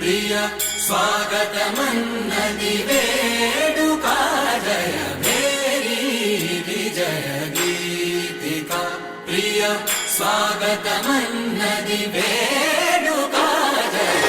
ప్రియ స్వాగతమన్నది వేడుక జయ మేరీ విజయ గీతిక ప్రియ స్వాగతమన్నది వేడుక జయ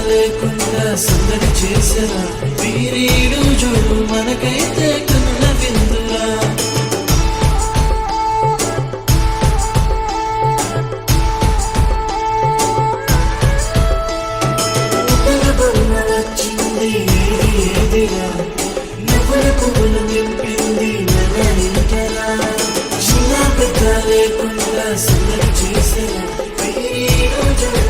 లేకుండా సందడి చేసరా వీరీడు చూడు మనకైతే కన్న విందురా వచ్చింది ఏదిరా నువ్వుల పువ్వులు నింపింది మన ఇంటరా చిన్న పెద్ద లేకుండా సందడి చేసరా వీరీడు చూడు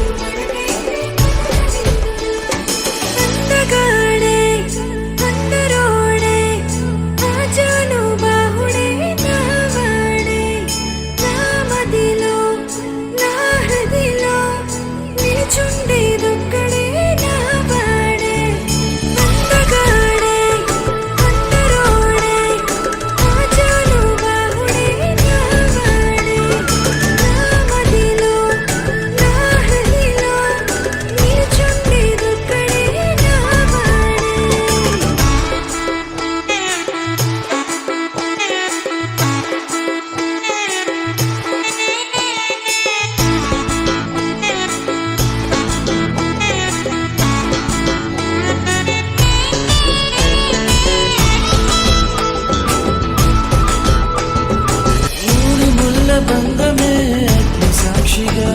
బంధమే అగ్ని సాక్షిగా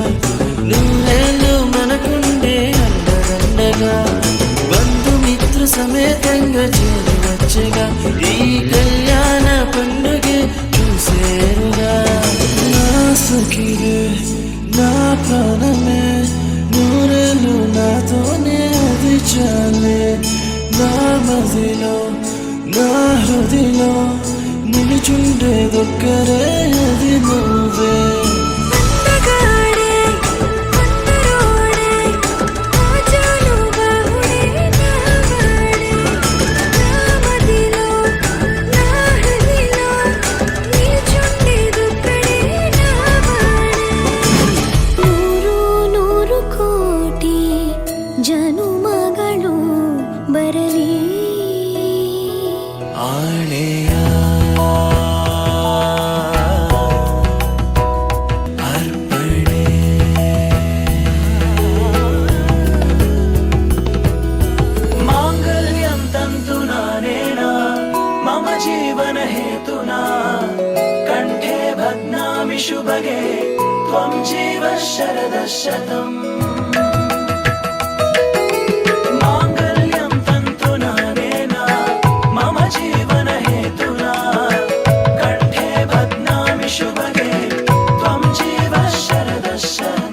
నువ్వేళ్ళు మనకుండే అండదండగా బంధుమిత్రు సమేతంగా చేరి వచ్చగా ఈ కళ్యాణ పండుగ చూసేరుగా నా సఖివే నా ప్రాణమే నూరేళ్ళు నాతోనే అది చాలే నా మదిలో నా హృదిలో నిలుచుండేదొక్కరే అది నువ్వే ಜನುಮಗಳು ಬರಲಿ ಆಣೆಯ हेतुना कण्ठे बध्नामि शुभगे त्वं जीव शरदः शतम् माङ्गल्यं तन्तुना नेन मम जीवन हेतुना कण्ठे बध्नामि शुभगे त्वं जीव शरदः शतम्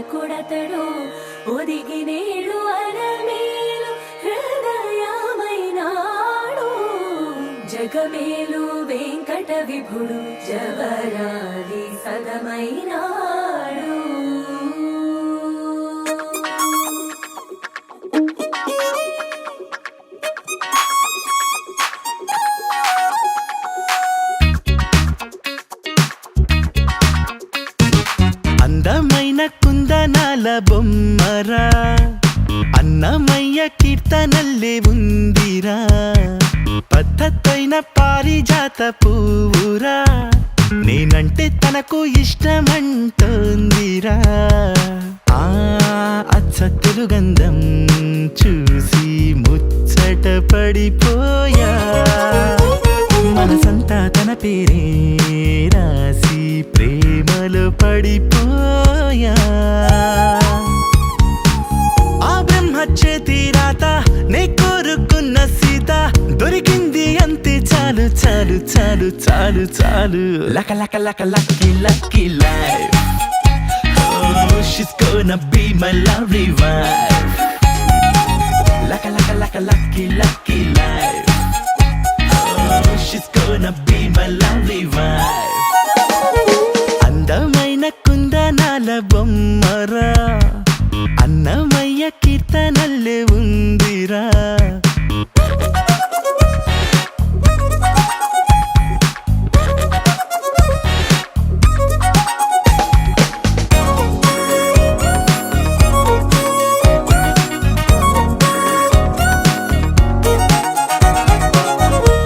యువకుడతడు ఒదిగి నేడు అరమేలు హృదయమైనాడు జగమేలు వెంకట విభుడు జవరాలి సదమైనాడు అందమైన కుందనాల బొమ్మరా అన్నమయ్య కీర్తనల్లే ఉందిరా పద్ధతైన పారిజాత పువ్వురా నేనంటే తనకు ఇష్టమంటోందిరా ఆ అచ్చ తెలుగంధం చూసి ముచ్చట పడిపోయా మనసంతా తన పేరే రాసి ప్రేమలో పడిపోయా ఆ బ్రహ్మ చేతి రాత నే కోరుకున్న సీత దొరికింది అంతే చాలు చాలు చాలు చాలు చాలు లక లక లక lucky lucky life Oh, she's gonna be my lovely wife Laka laka laka lucky lucky life Oh, she's gonna be my lovely wife అందమైన కుందనాల బొమ్మరా అన్నమయ్య కీర్తనల్లే ఉందిరా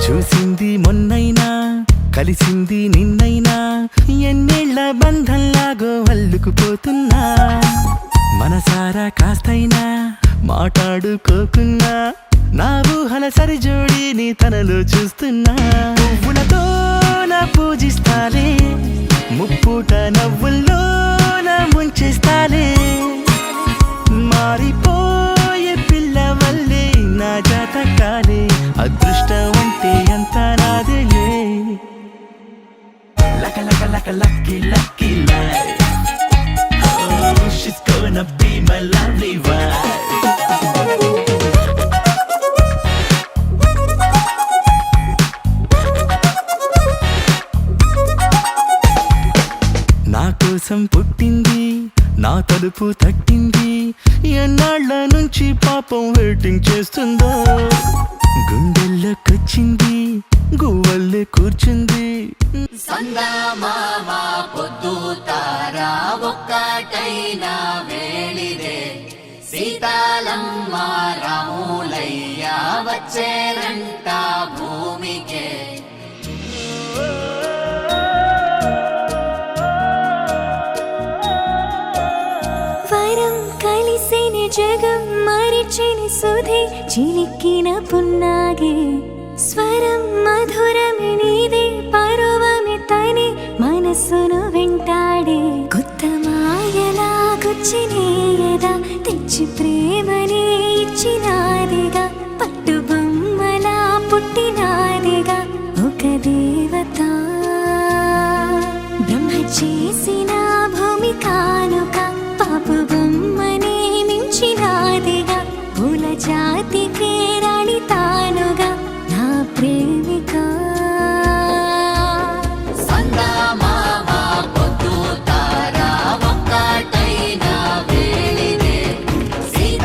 చూసింది మొన్నైనా కలిసింది నిన్నైనా ఎన్నేళ్ల బంధంలాగో అల్లుకుపోతున్నా మనసారా కాస్తైనా మాట్లాడుకోకున్నా నా ఊహల సరిజోడిని తనలో చూస్తున్నా పువ్వులతో నా పూజిస్తాలే ముప్పుట నవ్వుల్లోన ముంచేస్తాలే మారిపోయే పిల్ల వల్లే నా జాతకాలే అదృష్టం అంటే ఎంత నాదేలే లక లక లక lucky lucky life Oh, she's gonna be my lovely wife నా కోసం పుట్టింది నా తలుపు తట్టింది ఎన్నాళ్ళ నుంచి పాపం వెయిటింగ్ చేస్తుందో గుండెల్లోకొచ్చింది గువ్వల్లే కూర్చుంది సందమామ పొద్దు తారా ఒక్కటైన వేళిదే సీతాలమ్మ రాములయ్య వచ్చేనంట భూమికే వరం కలిసిన జగం మరిచిన సుధే చిలికిన పున్నాగే స్వరం మధురమి నీదే పరువమి తనే మనసును వెంటాడే కొత్త మాయలా గుచ్చినేయదా తెచ్చి ప్రేమనే ఇచ్చినాదిగా పట్టు బొమ్మలా పుట్టినాదిగా ఒక దేవత బ్రహ్మ చేసిన భూమి కానుక పాపు బొమ్మనే మించినాదిగా పూల జాతికే రాణి తానుగా నా ప్రేమిక సందమామ పొద్దు తారా ఒక్కటైన వేళిదే సీతాలమ్మ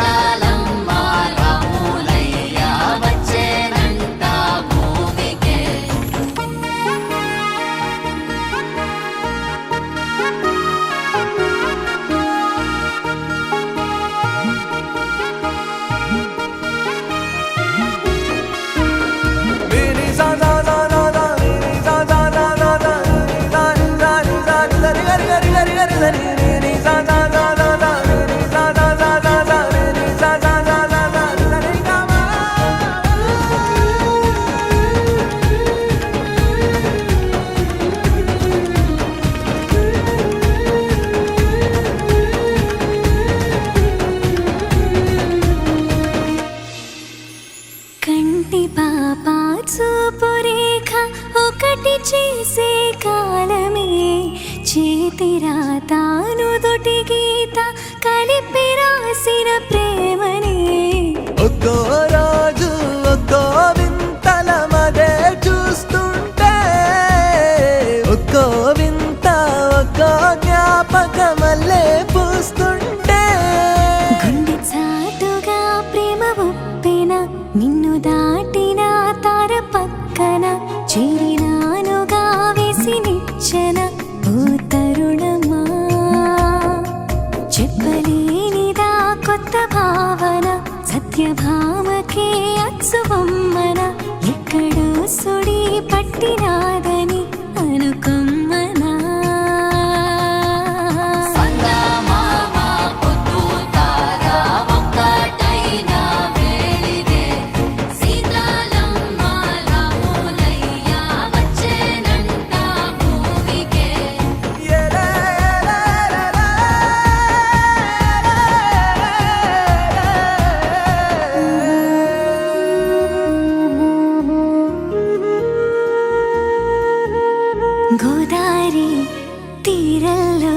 ఆపక మల్లె పూస్తుంటే గుండె చాటుగా ప్రేమ ఉప్పెన నిన్ను దాటిన తార పక్కన చేరినానుగా వేసి నిచ్చెన ఓ తరుణమా చెప్పలేనిదా కొత్త భావన సత్యభామకే అచ్చుబొమ్మన ఎక్కడో సుడి పట్టినాదని అనుకొమ్మనా సంగమామ పొద్దు తార ఒక్కటైన వేళిదే సీతాలమ్మ రాములయ్య వచ్చేనంట భూమికే గోదారి తీరల్లో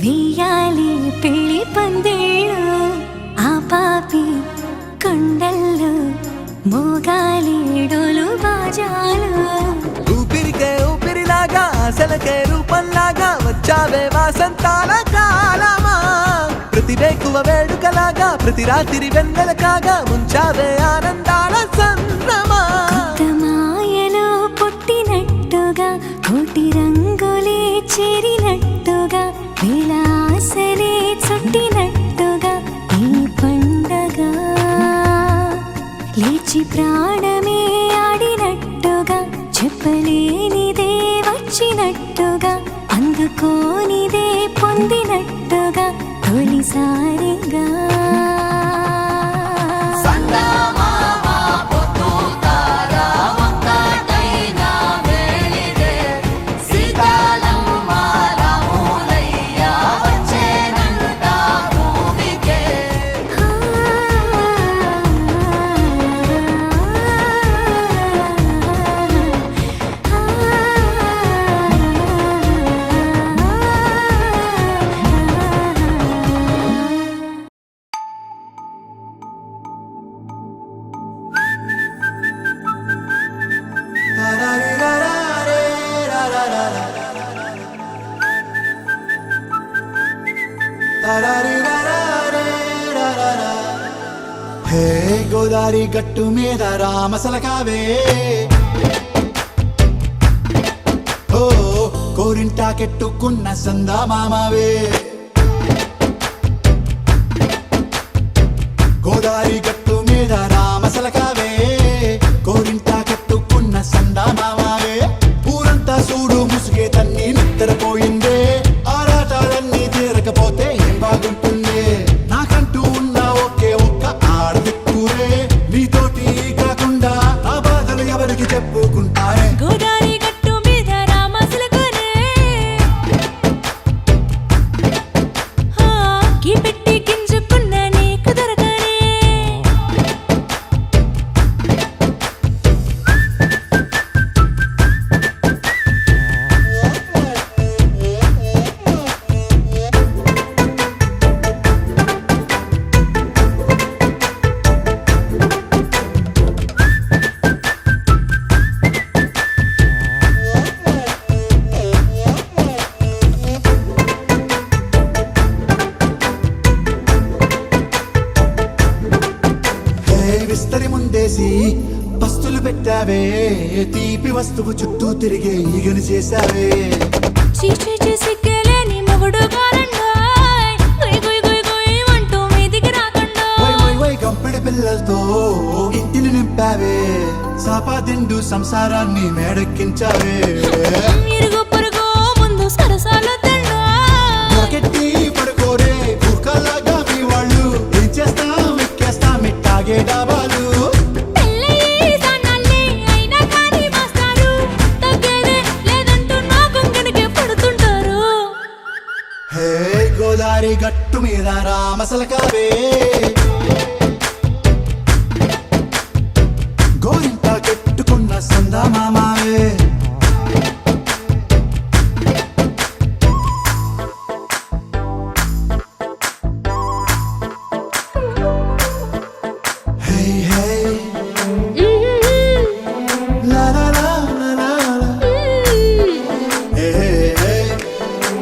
వెయ్యాలి పెళ్లి పందిళ్ళు ఆ పాపి కొండల్లో మోగాలి డోలు బాజాలు ఊపిరికే ఊపిరిలాగా అసలకే రూపంలాగా వచ్చావే వాసంతాల కాలమా ప్రతి వేకువ వేడుకలాగా ప్రతి రాత్రి వెన్నెల కాగా ముంచావే ఆనందాల సంద్రమా కొత్త మాయలో పుట్టినట్టుగా కోటి రంగులే చేరినట్టుగా వేల ఆశలే చుట్టినట్టుగా ఈ పండగ లేచి ప్రాణమే ఆడినట్టుగా చెప్పలేనిదే వచ్చినట్టుగా అందుకోనిదే పొందినట్టుగా తొలిసారిగా సంగమామ పొద్దు తార ఒక్కటైన వేళిదే సీతాలమ్మ రాములయ్య వచ్చేనంట భూమికే హే గోదారి గట్టు మీద రామసలకావే ఓ కోరింటా కెట్టుకున్న సందా మామావే గోదారి గట్టు మీద రామసలకావే కోరింటా కెట్టుకున్న సందా మామావే ఊరంతా చూడు ముసుగే తన్ని నిద్రపోయిందే ఆరాటాలన్నీ తీరకపోతే ఏం బాగుంటుందే నాకంటూ ఉన్న ఒకే ఒక్క ఆడదిక్కురే నీతోటి కాకుండా నా బాధలు ఎవరికి చెప్పుకుంటారే గోదారి గట్టు మీద రామసులకునే కీ పెట్టి గింజుకున్న నీకు దొరకనే హే విస్తరి ముందేసి పస్తులు పెట్టావే తీపి వస్తువు చుట్టూ తిరిగే ఈగను చేశావే చీచి సిగ్గలేని మొగుడు కారండాయ్ గుయ్ గుయ్ గుయ్ గుయ్ అంటూ మీదికి రాకుండా వై వై వై గంపెడి పిల్లలతో ఇంటిని నింపావే సాపాదిండు సంసారాన్ని మేడెక్కించావే ఇరుగు పొరుగు ముందు సరసాలు తిన్నా దొరకెట్టి పడుకోరే కుక్కలాగా మీ వాళ్ళు ఏం చేస్తాం ఎక్కేస్తాం ఇట్టాగే డాబాలు పెళ్ళయి సన్నాళ్ళే అయినా కానీ మాస్తారు తగ్గేదే లేదంటూ నా గుంగడికే పడుతుంటారు హే గోదారి గట్టు మీద రామసలకావే గోరింట కెట్టుకున్న సందా మామావే హే హే లా లా లా లా లా లా. హే హే హే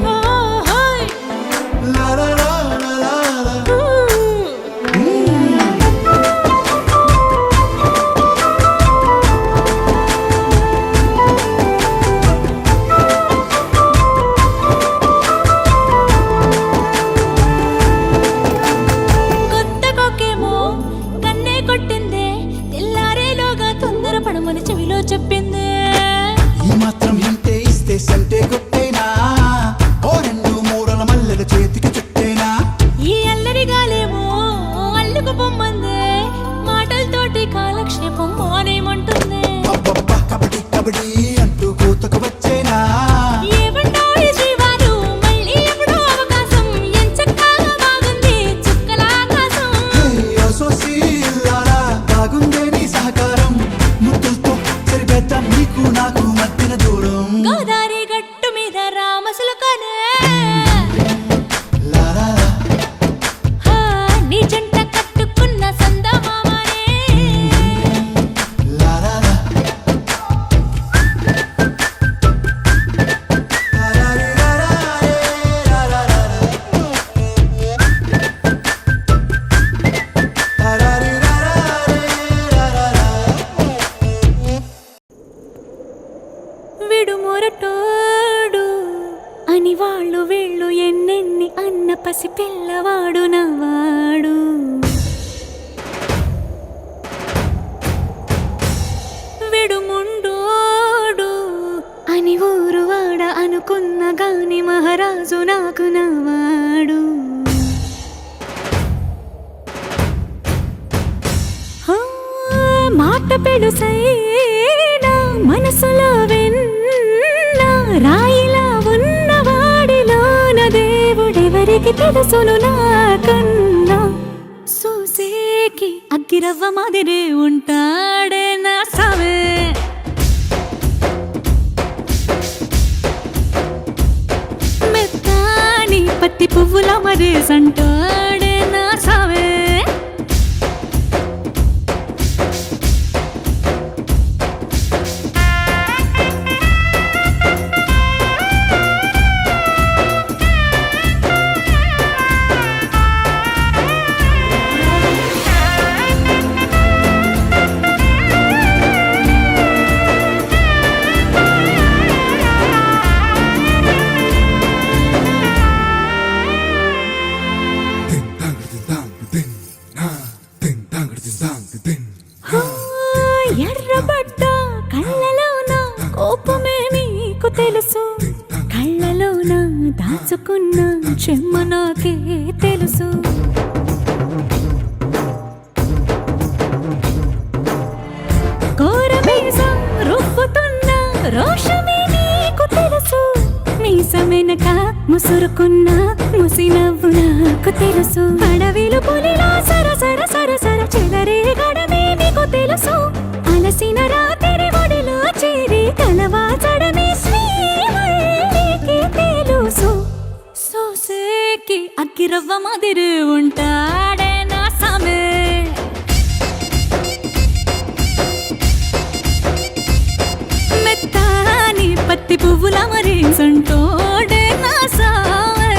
ఓ హోయ్ అన్న పసి పిల్లవాడు నవ్వాడు. విడుముండోడు అని ఊరువాడ అనుకున్న గాని మహారాజు నాకు నవ్వాడు. మాట పెడుసైనా మనసులో వెన్న రాయిలా ఉన్నవాడిలోన దేవుడెవరికి తెలుసును నాకన్నా. సూసేకి అగ్గిరవ్వ మాదిరి ఉంటాడే నా సామే. మెత్తాని పత్తి పువ్వుల మరేసంటాడే నా సామే. ఎర్రబడ్డ కళ్ళలోన కోపమే నీకు తెలుసు. కళ్ళలోన దాచుకున్న చెమ్మ నాకే తెలుసు. కోరమీసం రుబ్బుతున్న రోషమే నీకు తెలుసు. మీసమెనక ముసురుకున్న ముసినవ్వు నాకు తెలుసు. అడవిలు పులిలా సరసర సరసర చెలరే గడమే నీకు తెలుసు. అలసిన రాత్రి ఒడిలో చేరి కలవాచడమే శ్రీవల్లికి తెలుసు. సోసేకి అగ్గిరవ్వ మాదిరి ఉంటాడే నా సామే. మెత్తాని పత్తి పువ్వుల మరేసంటోడే నా సామే.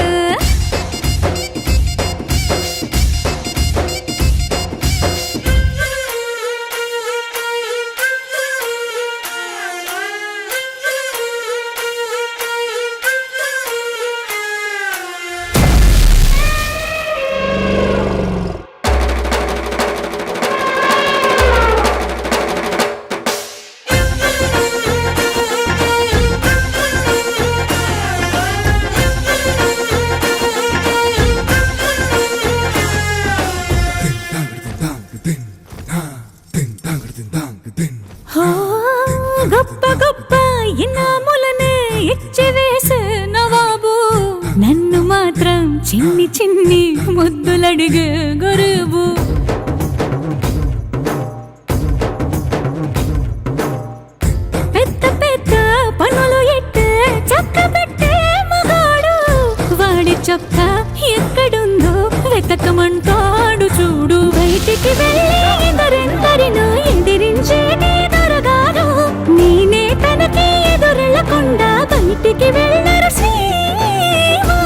గొప్ప గొప్ప ఇనాములనే ఇచ్చి వేసే నవాబు. నన్ను మాత్రం చిన్ని చిన్ని ముద్దులడిగే గురువు. పెద్ద పెద్ద పనులు ఎట్టే చక్క పెట్టే మగాడు. వాడి చొక్క ఎక్కడుందో వెతకమంటాడు చూడు. బయటికి వెళ్ళి ఎదురెందరినో ఎదిరించే దొరగాడు. నేనే తనకి ఎదురెళ్ళకుండా బయటికి వెళ్ళరు శ్రీవారు.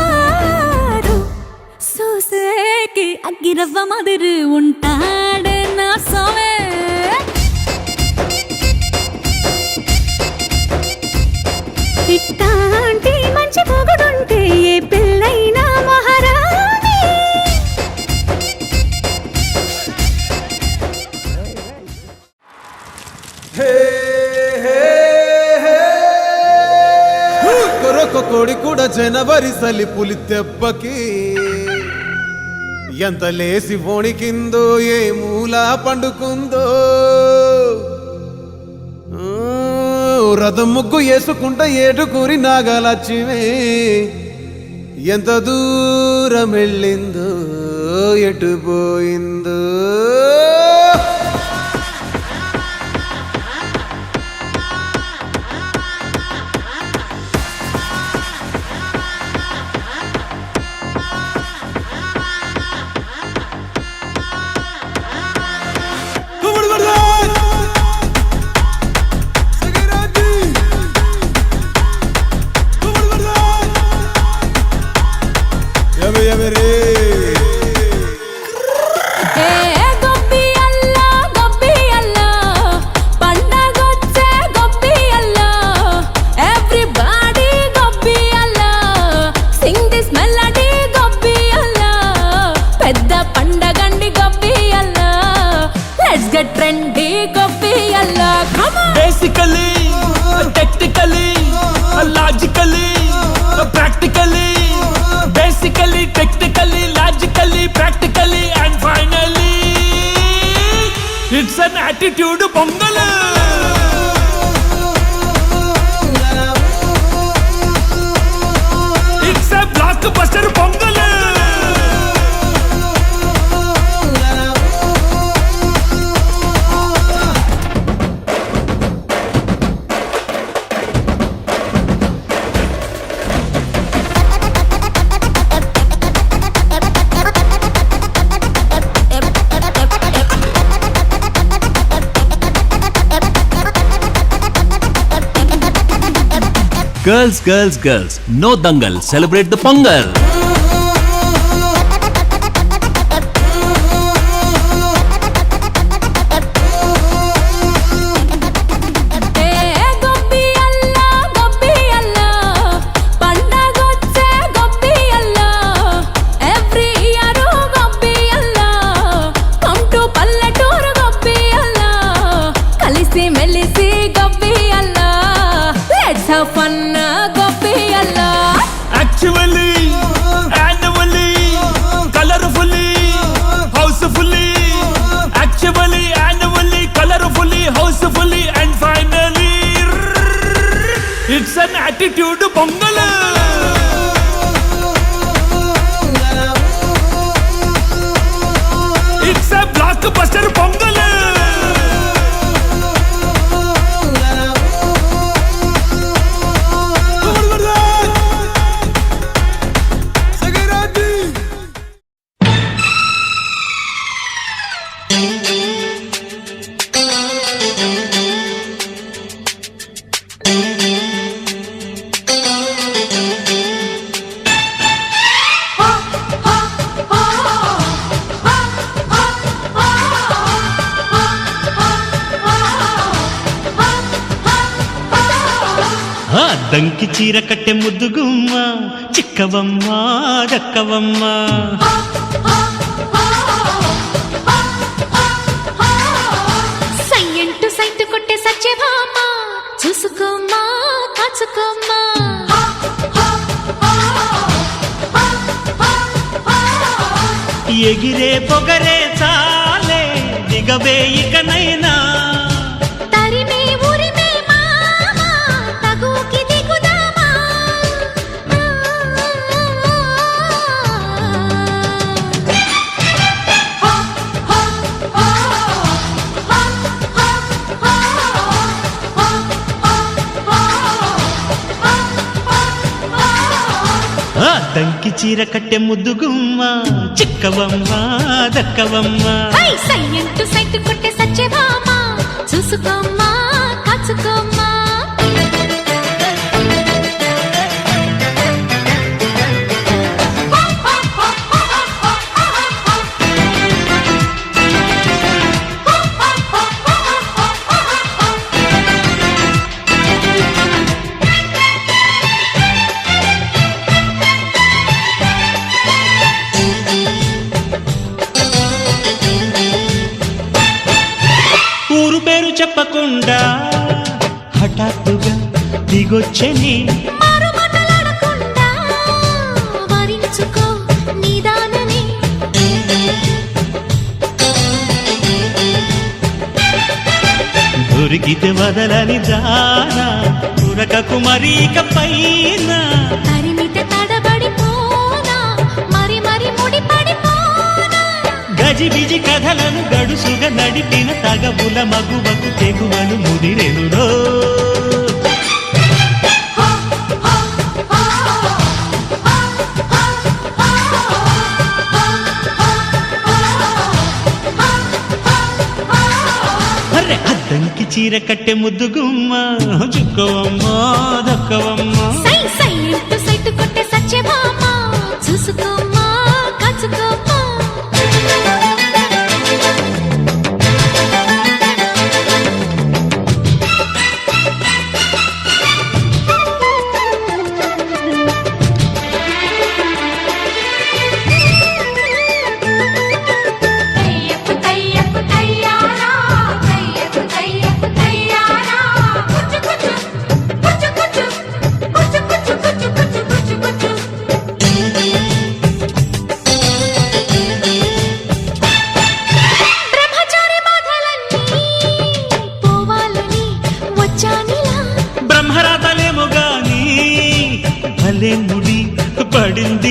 సూసేకి అగ్గిరవ్వ మాదిరి ఉంటాడే నా సామే. ఇట్టాంటి మంచి పొగుడుంటే ఏ పిల్లైనా మహారాణి. కొడి కూడా జనవరి సలి పులి దెబ్బకి ఎంత లేసి వణికిందో ఏ మూల పండుకుందో. రథం ముగ్గు వేసుకుంటా ఏటుకూరి నాగలచ్చిమే ఎంత దూరం వెళ్ళిందో ఎటు పోయిందో. Everybody go be Allah, sing this melody, go attitude pongal it's a blockbuster pongal Girls, girls, girls, no dangal, celebrate the Pongal. It's an attitude Pongal it's a blockbuster Pongal దంకి చీర కట్టె ముద్దుగుమ్మ చిక్కవమ్మ దక్కవమ్మ సయ్యంటు సైటు కొట్టే సత్యభామ చూసుకోమ్మా కాచుకోమ్మా ఎగిరే పొగరే చాలే దిగవే ఇకనైనా తరిమే ఉరిమే మామ తగుకి దిగుదామా దంకి చీర కట్టె ముద్దుగుమ్మ చిక్కవమ్మ దక్కవమ్మ సయ్యంటు సైటు కొట్టే సత్యభామ చూసుకోమ్మా కాచుకోమ్మా ఊరు పేరు చెప్పకుండా హఠాత్తుగా దిగొచ్చని మారు మాటలాడకుండా వరించుకో నీదానని దొరికితే వదలని జానా ఉరకకు మరీక పైన తరిమితే తడబడిపోనా మరి మరి ముడిపడిపోనా గజిబిజి కథలను గడుసుగా నడిపిన తగబుల మగువకు తెగువలు ముదిరెనులో అర్రె అద్దంకి చీర కట్టె ముద్దుగుమ్మ చుక్కవమ్మ దక్కవమ్మ సయ్యంటు సైటు కొట్టే సత్యభామ చూసుకోమ్మా కాచుకోమ్మా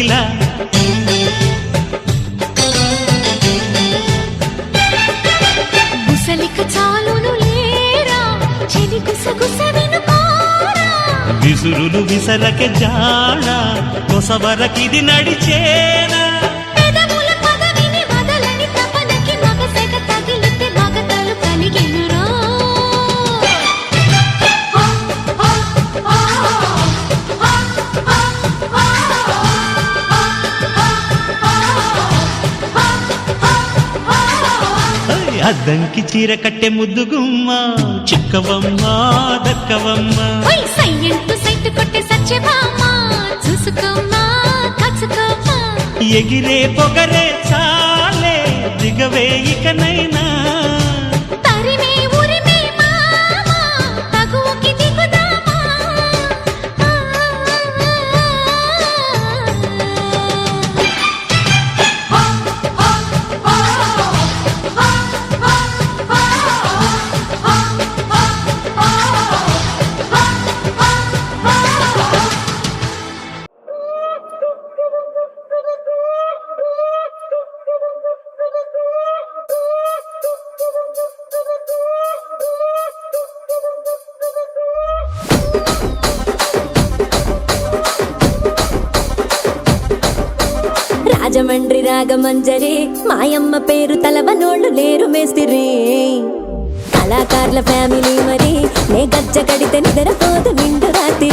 లీలా ముసలిక చాలును లేరా చెలి గుసగుస వినుకోరా విసురులు విసరక జాడ కొసవరకిది నడిచేనా పెదవుల పదవిని వదలని తపనకి మగసెగ తగిలితే మగతలు కలిగెనురా అద్దంకి చీర కట్టె ముద్దుగుమ్మ చిక్కవమ్మ దక్కవమ్మ ఓయ్ సయ్యంటూ సైట్ కొట్టే సత్యభామ చూసుకోమ్మా కచ్చుకోమ్మా ఎగిరే పొగరే చాలే దిగవే ఇకనైనా తరిమే ఉరిమే మామ తగువకి దిగుదామా రాజమండ్రి రాగమంజరి మాయమ్మ పేరు తలవనోళ్ళు లేరు మేస్తిరి కళాకారుల ఫ్యామిలీ మరి నే గజ్జ కడితే నిద్రపోదు నిండు రాత్రి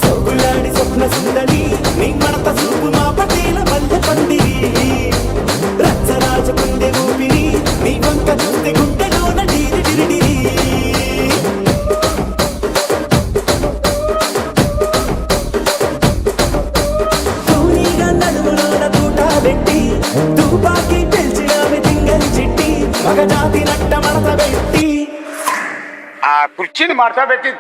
సొగులాడి స్వప్న సుందరి నీ మడత చూపు మా పటేల మల్లె పందిరి రచ్చరాజ కుందె ఊపిరి నీ వంక చూస్తే గుండెలోన డీరి డిరిడిరి తూనీగా నడుములోన తూట పెట్టి తుపాకి పెంచినామె తింగలి చిట్టి మగజాతి నట్ట మడత పెట్టి ఆ కుర్చీని మార్చబెట్టి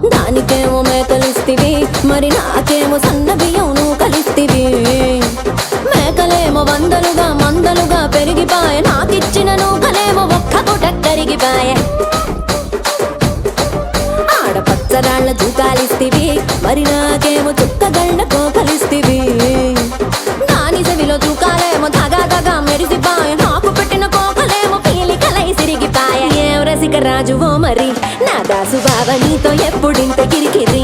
దానికేమో మేకలిస్తివి మరి నాకేమో సన్న బియ్యం నువ్వు కలిస్తివి మేకలేమో వందలుగా మందలుగా పెరిగిపాయ నాకిచ్చిన నూకలేమో ఒక్క పూట కరిగిపాయ ఆడపచ్చరాళ్ళ జూకాలిస్తివి మరి నాకేమో చుక్కగళ్ళ కోకలిస్తివి దాని చెవిలో జూకాలేమో దగా దగా మెరిసిపాయ నాకు పెట్టిన కోకలేమో పీలికలై సిరిగిపాయ ఏం రసిక రాజువో మరి నా దాసు బావ నీతో ఎప్పుడింత కిరికిరి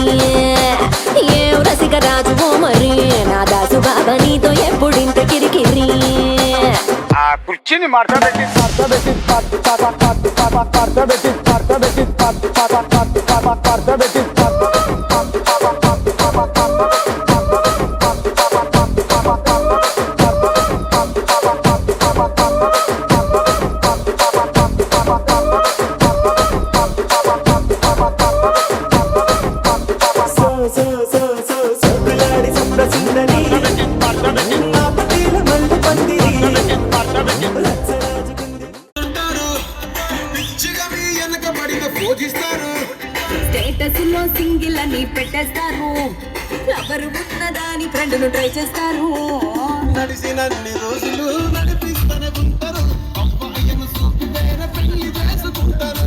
ఏం రసిక రాజువో మరి నా దాసు బావ నీతో ఎప్పుడింత కిరికిరి ఆ కుర్చీని మార్చబెట్టి సొగులాడి స్వప్న సుందరి నా పటేల మల్లె పందిరి రచ్చరాజ కుందె పిచ్చిగా మీ వెనకబడిన పూజిస్తారు స్టేటస్ లో సింగిల్ అని పెట్టేస్తారు ఎవరు ఉన్నదాని ఫ్రెండ్ను ట్రై చేస్తారు నడిసినన్ని రోజులు నడిపిస్తూనే ఉంటారు అబ్బాయిను సూపు వేరే పెళ్లి చేసుకుంటారు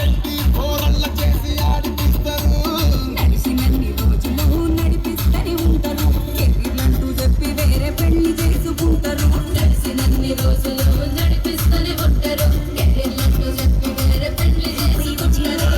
ఎట్టి పోరళ్ళ చేసి ఆడిపిస్తారు నడిచినన్ని రోజులు నడిపిస్తూనే ఉంటారు కెరీర్లంటూ చెప్పి వేరే పెళ్లి చేసుకుంటారు నడిచినన్ని రోజులు నడిపిస్తూనే ఉంటారు కెరీర్లంటూ చెప్పి వేరే పెళ్లి చేసుకుంటారు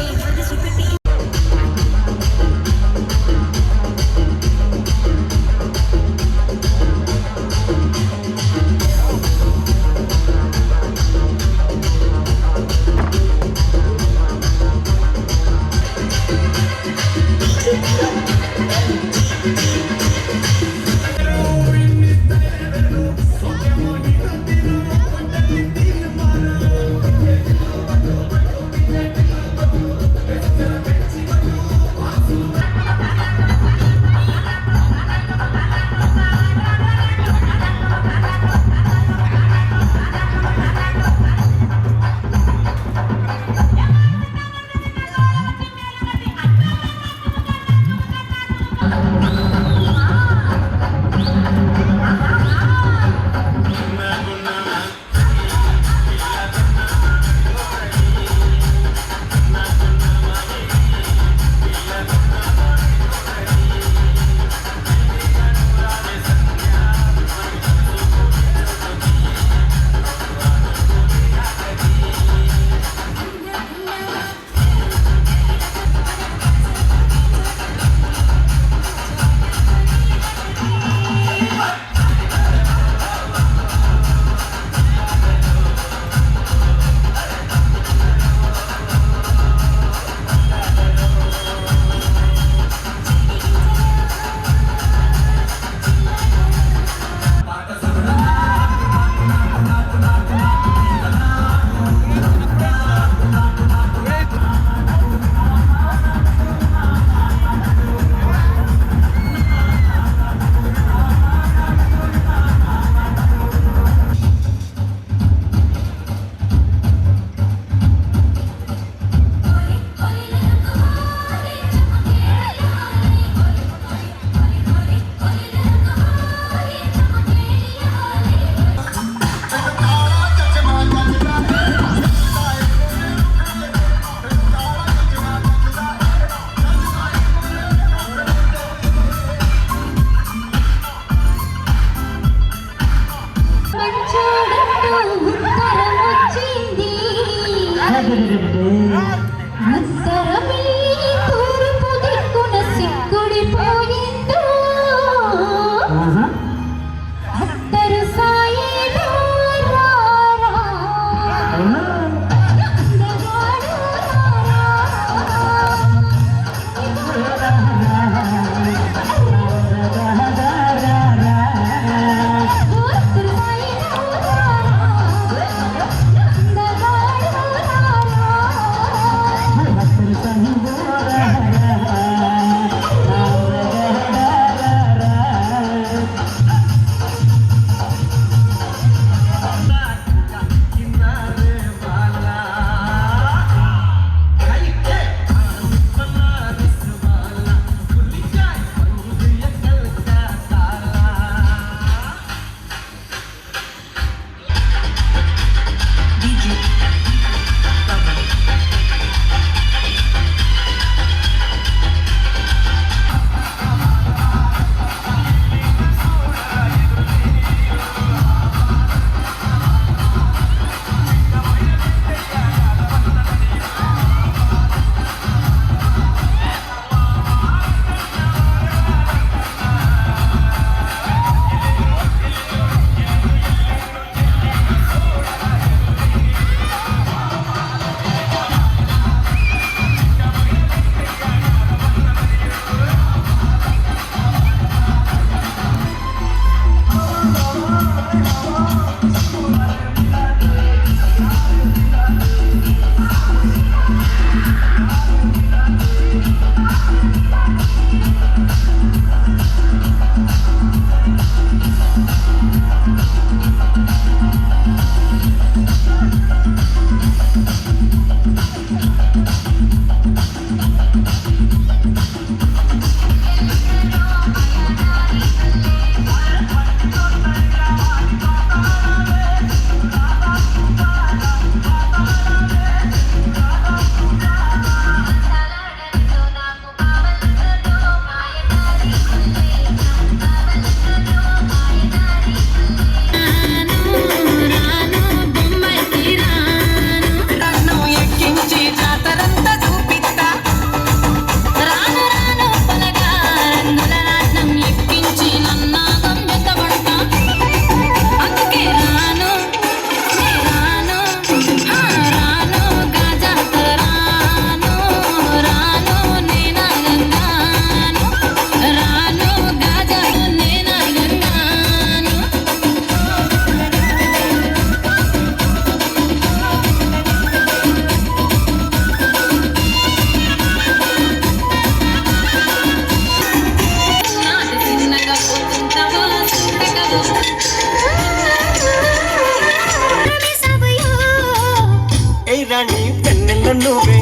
నువ్వే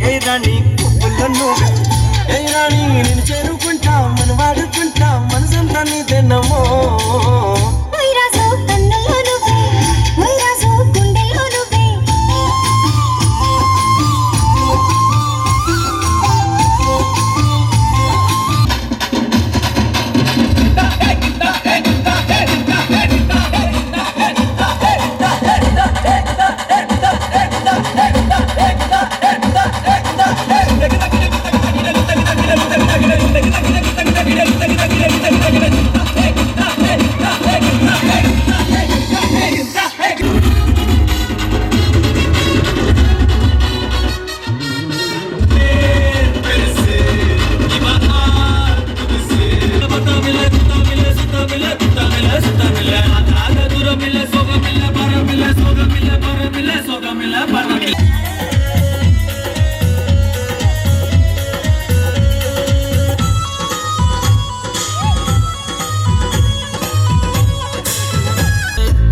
ఏ రాణి పువ్వుల్లో నువ్వే ఏ రాణి నేను చేరుకుంటా మనం వాడుకుంటా మనసంతా నీదేనమ్మో వైరాజు కన్నుల్లో నువ్వే వైరాజు గుండెల్లో నువ్వే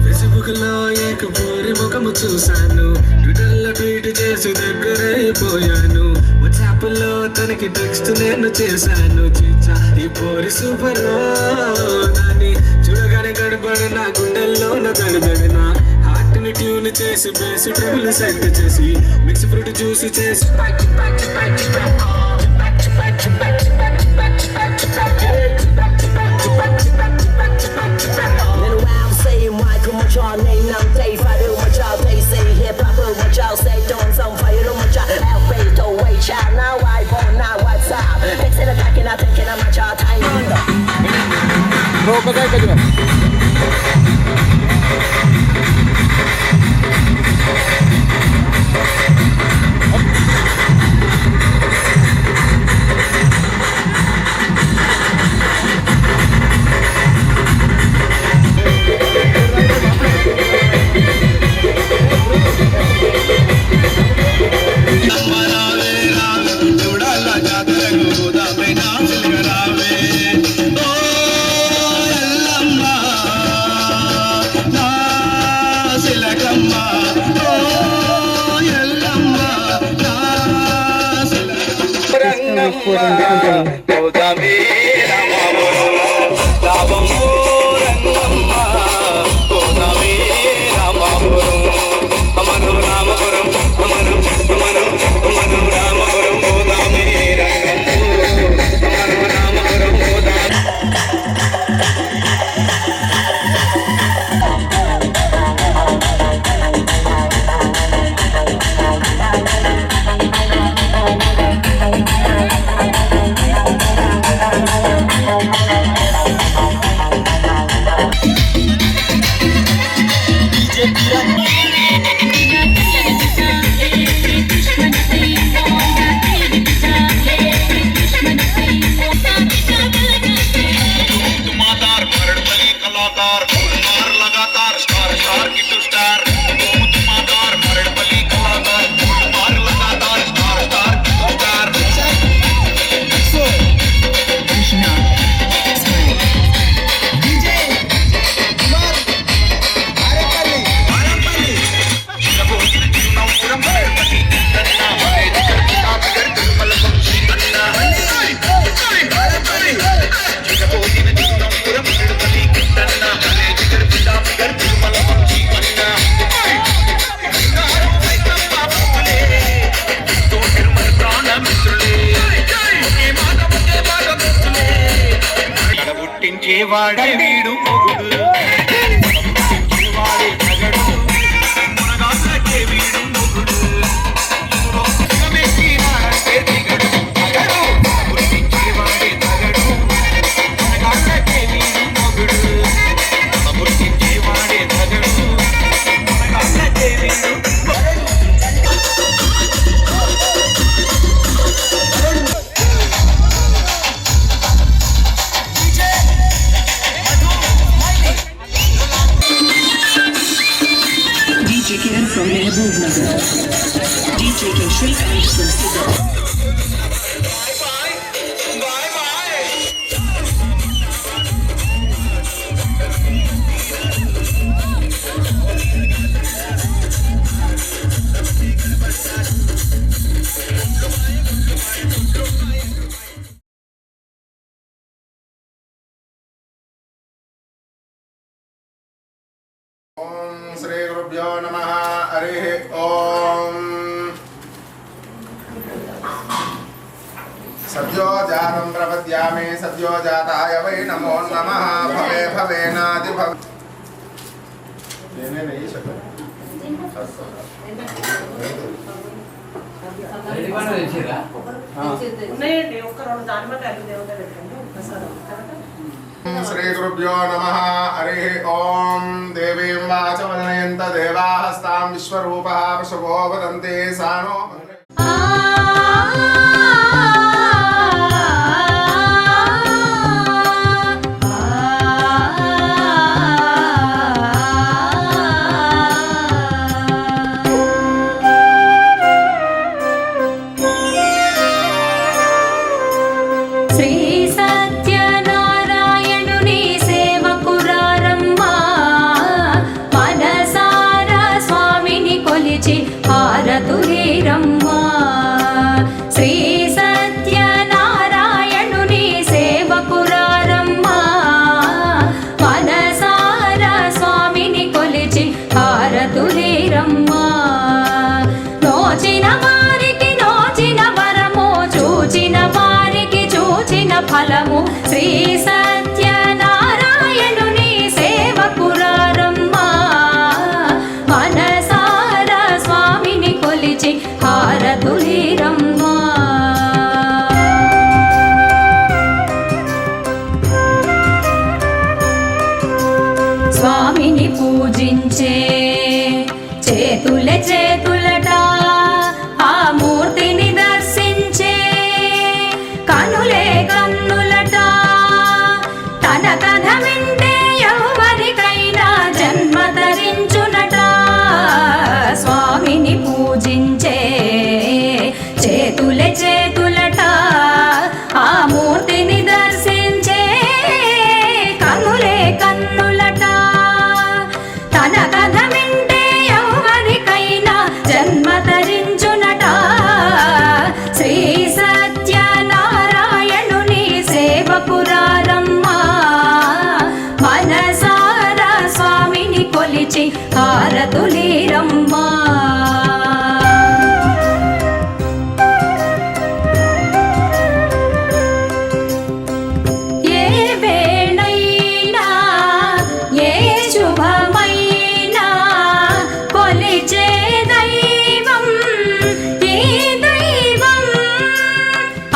ఫేస్బుక్ లో ఏకపోరి ముఖము చూశాను ట్విట్టర్లో ట్వీట్ చేసి దగ్గరైపోయాను వాట్సాప్ లో తనకి టెక్స్ట్ నేను చేశాను చీచా ఈ పోరి సూపర్ దాన్ని చూడగానే గడబడి నా గుండెల్లో తడిదడిన హార్ట్ ని ట్యూన్ చేసి బేసి ట్రబుల్ సెట్ చేసి మిక్స్ ఫ్రూట్ జ్యూస్ చేసి Little round saying Michael, what y'all name now? Day fighter, what y'all they say hip hop, what y'all say doing some fire, what y'all out face to wait child. Now I phone, now what's up? Next in attacking, I thinking I'm at y'all time. వాడే వీడు మొగుడు వాడే తగడు మునగాకే వీడు మొగుడు మెచ్చినాడంటే దిగడు తగడు వాడే తగడు మునగాకే వీడు మొగుడు వాడే తగడు మునగాకే వీడు శ్రీగురుభ్యో నమః. హరి ఓం. సద్యోజాతం ప్రపద్యామి సద్యోజాతాయ వై నమో నమః. భవే భవేనాది భవ. శ్రీగురుభ్యో నమః. హరి ఓం. దేవీం వాచమనయంత దేవాహస్తాం విశ్వరూపః పశవో వదంతే సానో. శ్రీ సత్యనారాయణుని సేవకురారమ్మా మనసార స్వామిని కొలిచి హారతులేరమ్మా. నోచిన వారికి నోచిన వరము చూచిన వారికి చూచిన ఫలము శ్రీ సత్యనారాయణుని సేవకురారమ్మా మనసార స్వామిని కొలిచి హారతులేరమ్మా. స్వామిని పూజించే చేతుల చేతులట ఆ మూర్తిని దర్శించే కనులే కన్నులట. తన కథ వింటే ఎవరికైనా జన్మ ధరించునట. స్వామిని పూజించే చేతుల చేతులట ఆ మూర్తిని దర్శించే కనులే కన్నులట. తన కథ వింటే ఎవరికైనా జన్మ ధరించునట. శ్రీ సత్యనారాయణుని సేవకురారమ్మా మనసార స్వామిని కొలిచి హారతులేరమ్మా. ఏ వేళైనా ఏ శుభమైనా కొలిచే దైవం ఈ దైవం.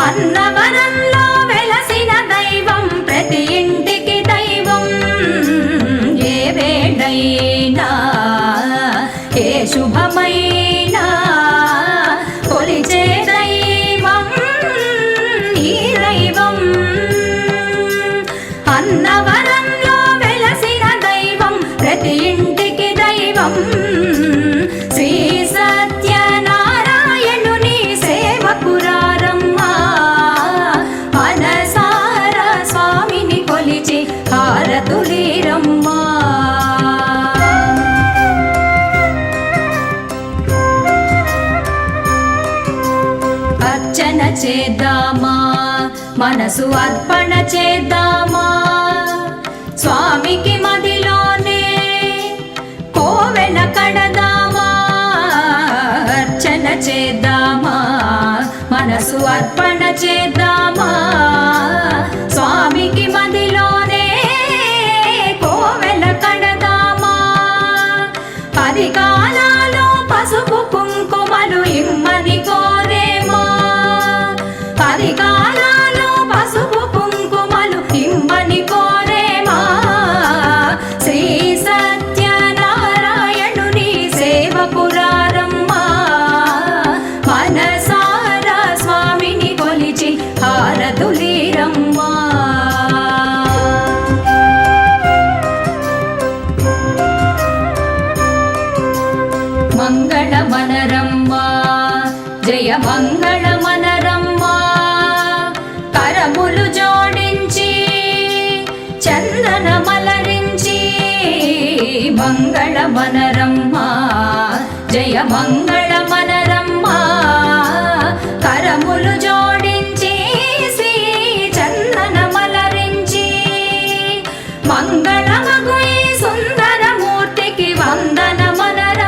అన్నవరంలో వెలసిన దైవం ప్రతి ఇంటికి దైవం. ఏ వేళైనా ఏ శుభమైనా కొలిచే దైవం ఈ దైవం. అన్నవరంలో వెలసిన దైవం ప్రతి ఇంటికి దైవం. శ్రీ సత్యనారాయణుని సేవకురారమ్మా మనసార స్వామిని కొలిచి హారతులేరమ్మా. అర్చన చేద్దామా మనసు అర్పణ చేద్దామా. స్వామికి మదిలోనే కోవెల కడదామా. అర్చన చేద్దామా మనసు అర్పణ చేద్దామా. స్వామికి మదిలోనే కోవెల కడదామా. 10 కాలాలు పసుపు కుంకుమలు ఇమ్మని కోరేమా. 10 కాలాలు పసుపు కుంకుమలు ఇమ్మని కోరేమా. శ్రీ సత్యనారాయణుని సేవకురారమ్మా మనసార స్వామిని కొలిచి హారతులేరమ్మా. మంగళమనరమ్మా జయ మంగళమనరమ్మా. కరములు జోడించి చందన మలరించి మంగళమనరమ్మా జయ మంగళమనరమ్మా. కరములు జోడించి శ్రీ చందన మలరించి మంగళమగు ఈ సుందరమూర్తికి వందన మనర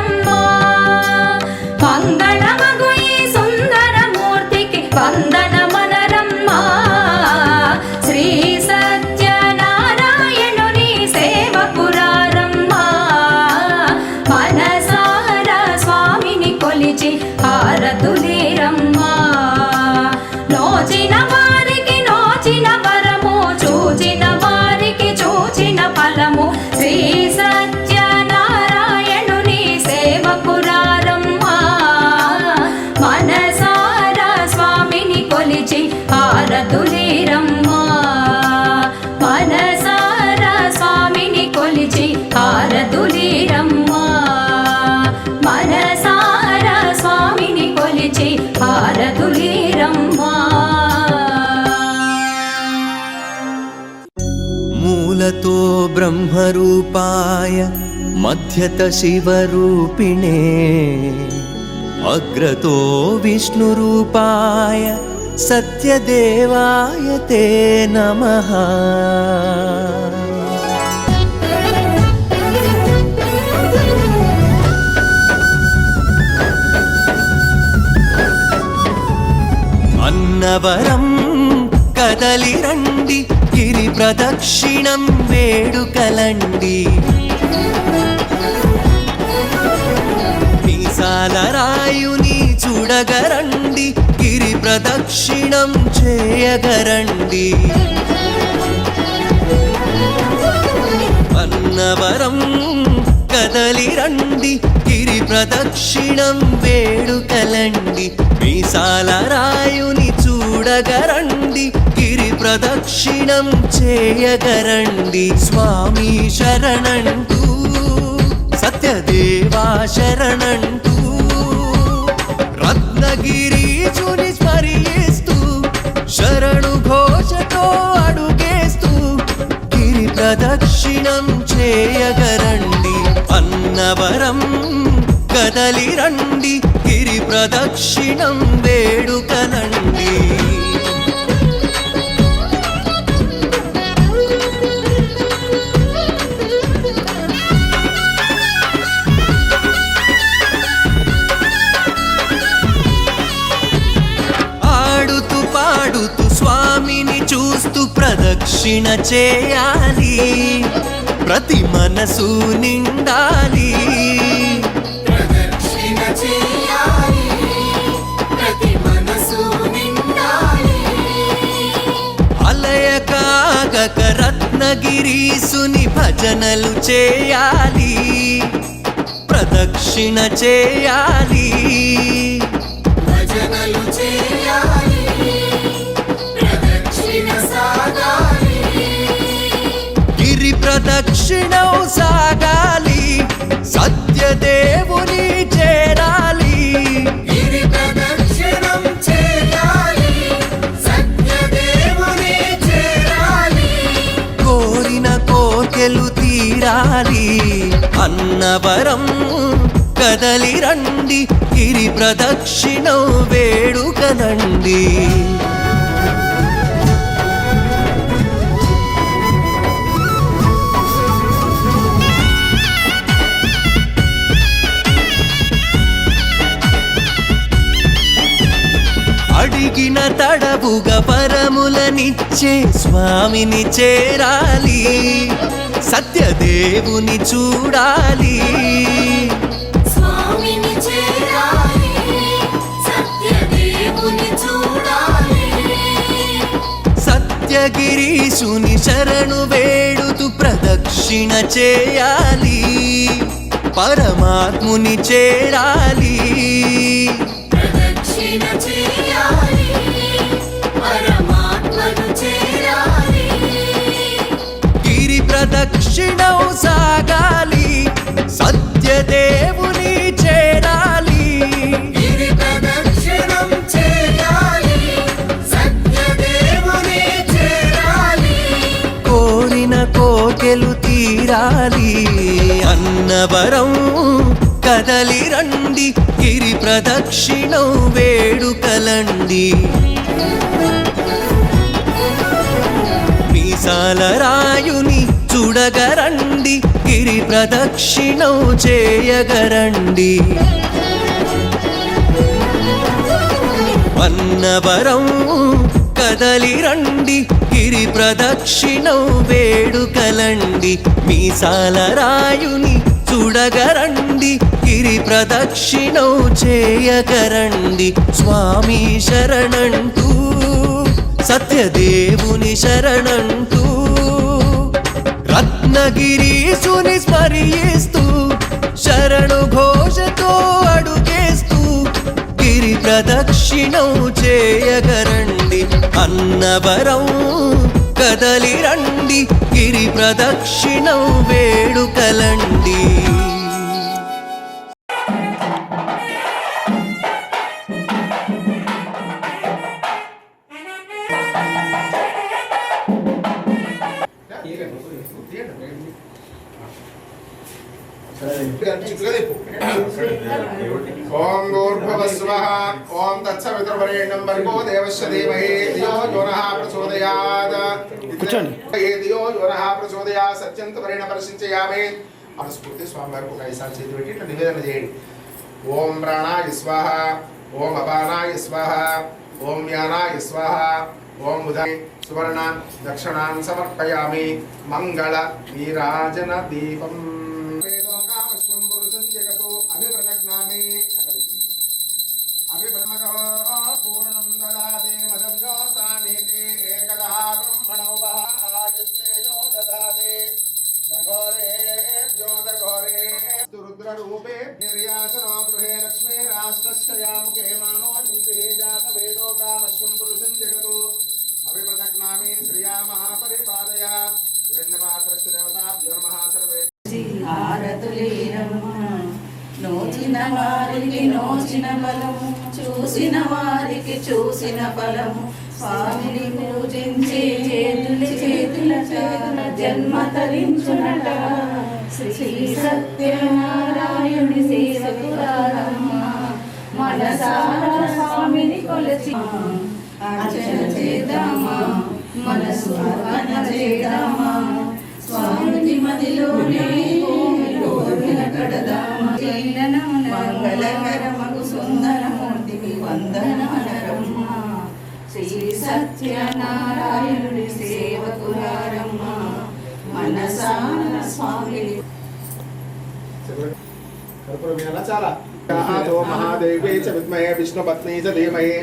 హారతులీరమ్మా మనసారా స్వామిని కొలిచి హారతులీరమ్మా మనసారా స్వామిని కొలిచి హారతులీరమ్మా మూలతో బ్రహ్మరూపాయ మధ్యత శివరూపిణే అగ్రతో విష్ణురూపాయ సత్యదేవాయ తే నమః అన్నవరం కదలి రండి గిరి ప్రదక్షిణం వేడుకలండి మీసాల రాయుని చూడగరండి గిరి ప్రదక్షిణం చేయగరండి అన్నవరం కదలి రండి గిరి ప్రదక్షిణం వేడుకలండి మీసాల రాయుని చూడగరండి గిరి ప్రదక్షిణం చేయగరండి స్వామి శరణంటూ సత్యదేవా శరణంటూ రత్నగిరీశుని స్మరిస్తూ శరణు ఘోషతో అడుగేస్తూ గిరి ప్రదక్షిణం చేయగరండి అన్నవరం కదలి రండి గిరి ప్రదక్షిణం వేడుకనండి ఆడుతూ పాడుతూ స్వామిని చూస్తూ ప్రదక్షిణ చేయాలి ప్రతి మనసు నిండాలి అలయకాగక రత్నగిరీసుని భజనలు చేయాలి ప్రదక్షిణ చేయాలి గిరి ప్రదక్షిణం సాగాలి సత్యదేవుని చేరాలి కోరిన కోర్కెలు తీరాలి అన్నవరం కదలి రండి గిరి ప్రదక్షిణం వేడుకనండి అడిగిన తడవుగా వరములనిచ్చే స్వామిని చేరాలి సత్యదేవుని చూడాలి సత్యగిరీశుని శరణు వేడుతూ ప్రదక్షిణ చేయాలి పరమాత్ముని చేరాలి గిరి ప్రదక్షిణం సాగాలి సత్యదేవుని చేరాలి కోరిన కోర్కెలు తీరాలి అన్నవరం కదలి రండి గిరి ప్రదక్షిణం వేడుకలండి మీసాల రాయుని చూడగరండి గిరి ప్రదక్షిణం చేయగరండి అన్నవరం కదలి రండి గిరి ప్రదక్షిణం వేడుకలండి మీసాల రాయుని చూడగరండి గిరి ప్రదక్షిణం చేయగరండి స్వామి శరణంటూ సత్యదేవుని శరణంటూ రత్నగిరీశుని స్మరిస్తూ శరణు ఘోషతో అడుగేస్తూ గిరి ప్రదక్షిణ ప్రదక్షిణం చేయగరండి అన్నవరం కదలి రండి గిరి ప్రదక్షిణం వేడుకలండి. ఓం భూర్భువస్వః ఓం తత్సవితుర్వరేణ్యం భర్గో దేవస్య ధీమహి ధియో యో నః ప్రచోదయాత్. ధియో యో నః ప్రచోదయాత్. సత్యంతవరేణ పరిశించయామి. మనస్ఫూర్తి స్వామివారికి ఒక 5 సార్లు చేతి పెట్టి ఇట్లా నివేదన చేయండి. ఓం ప్రాణాయ స్వాహ, ఓం అపానాయ స్వాహ, ఓం యానాయ స్వాహ, ఓం ఉదయ సువర్ణ దక్షిణాన్ సమర్పయామి. మంగళ నీరాజన దీపం పూర్ణం దదాతే మదవ్యో సానీతే ఏకదా బ్రహ్మణోపహాయస్తేజో దదాతే దఘోరేభ్యో దఘోరే రుద్రరూపే నిర్యాసనో గృహే లక్ష్మీ రాష్ట్రస్యాముఖే మానో యుంసి జాత వేదో కామశ్వం పురుషం జగతో అభిప్రదక్నామి శ్రియా మహాపరిపాదయ హిరణ్యపాత్రస్య దేవతాభ్యో నమః సర్వే. నోచిన వారికి నోచిన బలము, చూసిన వారికి చూసిన ఫలము. స్వామిని పూజించే చేతుల జన్మ తరించునట. శ్రీ సత్యనారాయణుని సేవకురారమ్మ, మనసారా స్వామిని కొలచి అర్చన చేద్దామా, మనసు అర్పణ చేద్దామా. స్వామిని మదిలోనే కడదామా. మంగళకరమగు సుందరమూర్తికి వందనారమ్మ. శ్రీ సత్యనారాయణుడి సేవకురారమ్మ, మనసాన స్వామిని. చాలా మహాదేవే చ విద్మహే విష్ణుపత్ని చ ధీమహి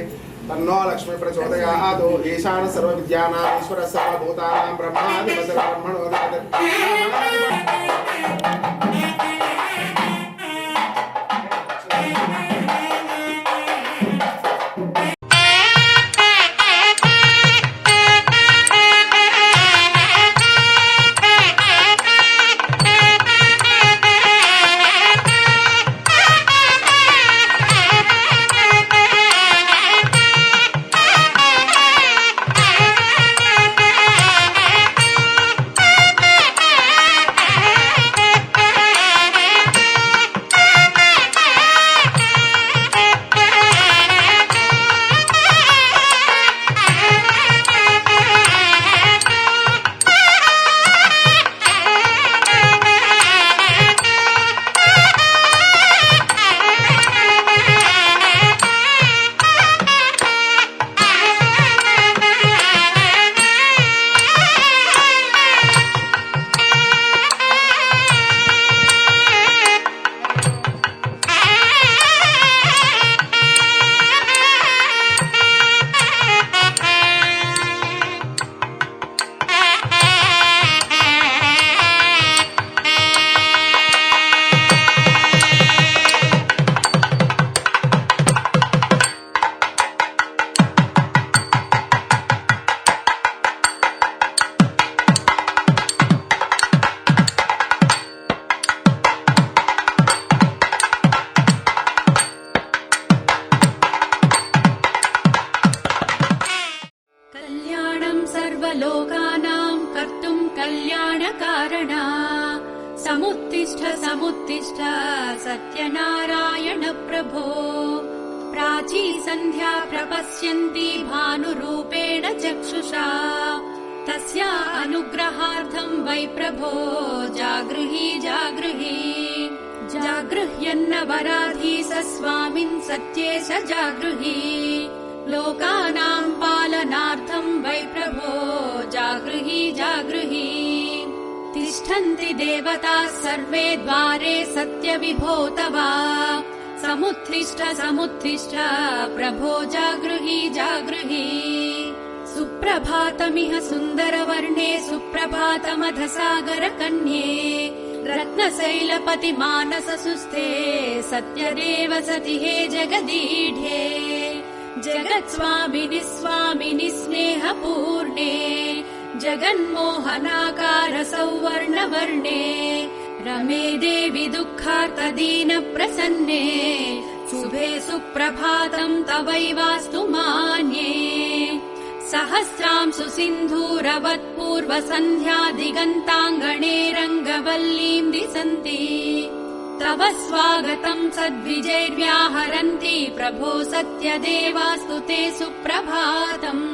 తన్నో లక్ష్మీ ప్రచోదయాత్. ఈశాన సర్వ విద్యానాం ఈశ్వర సర్వభూతానాం బ్రహ్మాధిపతి బ్రహ్మణోధిపతి. सर्वलोकानां कर्तुं कल्याणकारणा समुत्तिष्ठ समुत्तिष्ठ सत्यनारायण प्रभो प्राची सन्ध्या प्रपश्यन्ति भानुरूपेण चक्षुषा तस्या अनुग्रहार्थं वै प्रभो जागृहि जागृहि जागृह्यन्नवराधीस स्वामिन् सत्येश जागृहि लोकानां पालनार्थं वै प्रभो जागृहि जागृहि तिष्ठन्ति देवताः सर्वे द्वारे सत्यविभो तव समुत्तिष्ठ समुत्तिष्ठ प्रभो जागृहि जागृहि सुप्रभातमिह सुन्दरवर्णे सुप्रभातमधसागर कन्ये रत्नशैलपति मानस सुस्थे सत्यदेव सति हे जगदीढे जगत्स्वामिनि स्वामिनि स्नेहपूर्णे जगन्मोहनाकार सौवर्णवर्णे रमे देवि दुःखार्तदीन प्रसन्ने शुभे सुप्रभातं तवैवास्तु मान्ये सहस्रांशु सिन्धूरवत्पूर्व सन्ध्या दिगन्ताङ्गणे रङ्गवल्लीं दिशन्ति तव स्वागतं सद्विजैर्व्याहरन्ति प्रभो सत्यदेवास्तु ते सुप्रभातम्